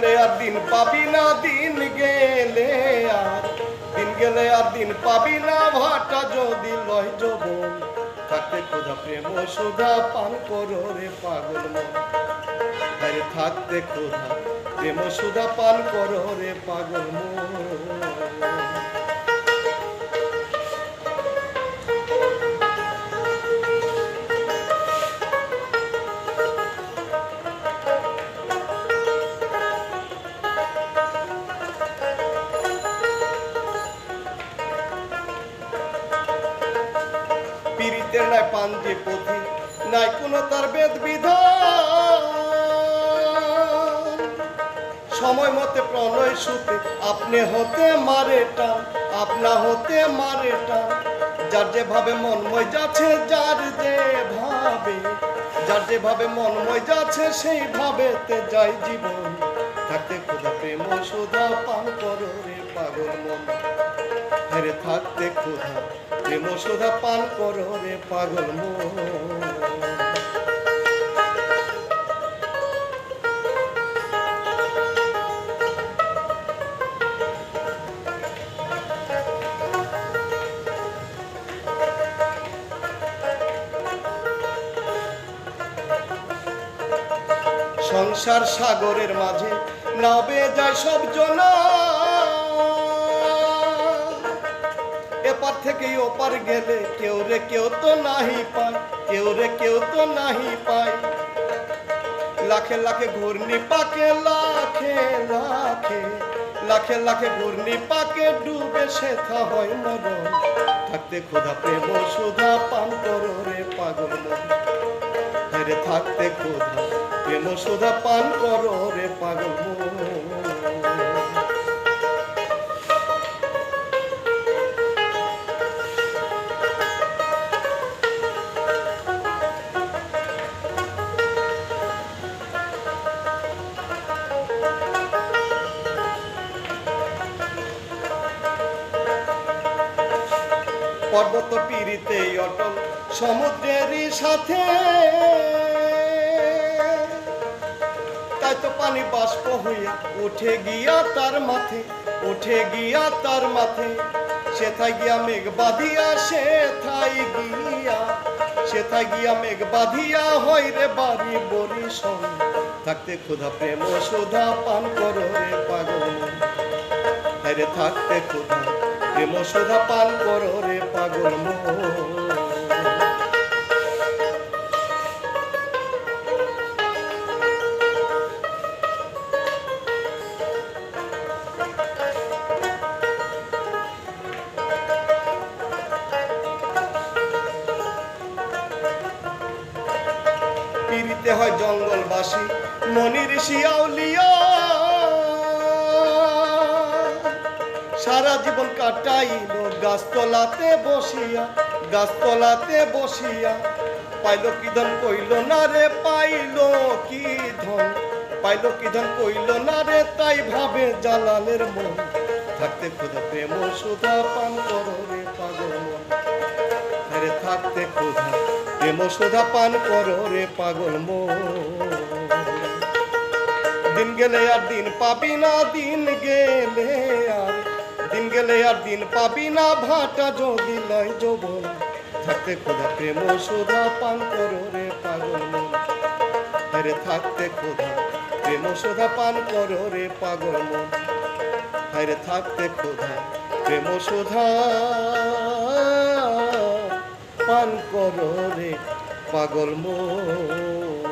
গেলে আর দিন পাবি না, দিন গেলে আর দিন গেলে আর দিন পাবি না, ভাটা যদি লয় যৌবন থাকতে ক্ষুধা প্রেম সুধা পান করো রে পাগল মন। আরে থাকতে ক্ষুধা প্রেম সুধা পান করো রে পাগল মন। পীড়িতের নাই পাঞ্জে পথি, নাই কোনো তার বেদ বিধান, সময় মতে প্রণয় সুতে আপনি হতে মারে টান, আপনা হতে মারে টান। যার যেভাবে মনময় যাচ্ছে, যার যেভাবে যার যেভাবে মনময় যাচ্ছে, সেই ভাবেতে যাই জীবন থাকতে ক্ষুধা প্রেম সুধা পান করো রে পাগল মন। আরে থাকতে ক্ষুধা প্রেম সুধা পান করো রে পাগল মন। সংসার সাগরের মাঝে নাবে যায় সব জনা, এপার থেকে ওপার গেলে কেউ রে কেউ তো নাহি পায়, কেউ রে কেউ তো নাহি পায়। লাখে লাখে ঘূর্ণি পাকে, লাখে লাখে লাখে লাখে ঘূর্ণি পাকে ডুবে সেথা হয় মরণ থাকতে ক্ষুধা প্রেম সুধা পান করো রে পাগল মন। আরে থাকতে ক্ষুধা প্রেম সুধা পান করো রে পাগল মন। পর্বত পীড়িতে অটল সমুদ্রেরই সাথে, তাই তো পানি বাষ্প হইয়া উঠে গিয়া তার মাথে, উঠে গিয়া তার মাথে। সেথায় গিয়া মেঘ বাঁধিয়া, সেথায় গিয়া মেঘ বাঁধিয়া হয় রে বাড়ি বরিশন থাকতে ক্ষুধা প্রেম সুধা পান করো রে পাগল মন। আরে থাকতে ক্ষুধা প্রেম সুধা পান করো রে পাগল মন। পীড়িতে হয় জঙ্গলবাসী মনির শিয়াউলিয়া, সারা জীবন কাটাইল গাছতলাতে বসিয়া, গাছতলাতে বসিয়া। পাইল কি ধন কইল না রে, পাইল কি ধন, পাইল কি ধন কইল না রে, তাই ভাবে জালালের মন থাকতে ক্ষুধা প্রেম সুধা পান করো রে পাগল মন। আরে থাকতে ক্ষুধা প্রেম সুধা পান করো রে পাগল মন। দিন গেলে আর দিন পাবি না, দিন গেলে আর দিন গেলে আর দিন পাবি না, ভাটা যদি লয় যৌবন থাকতে ক্ষুধা প্রেম সুধা পান করো রে পাগল মন। আরে থাকতে ক্ষুধা প্রেম সুধা পান করো রে পাগল মন। আরে থাকতে ক্ষুধা প্রেম সুধা পান করো রে পাগল মন।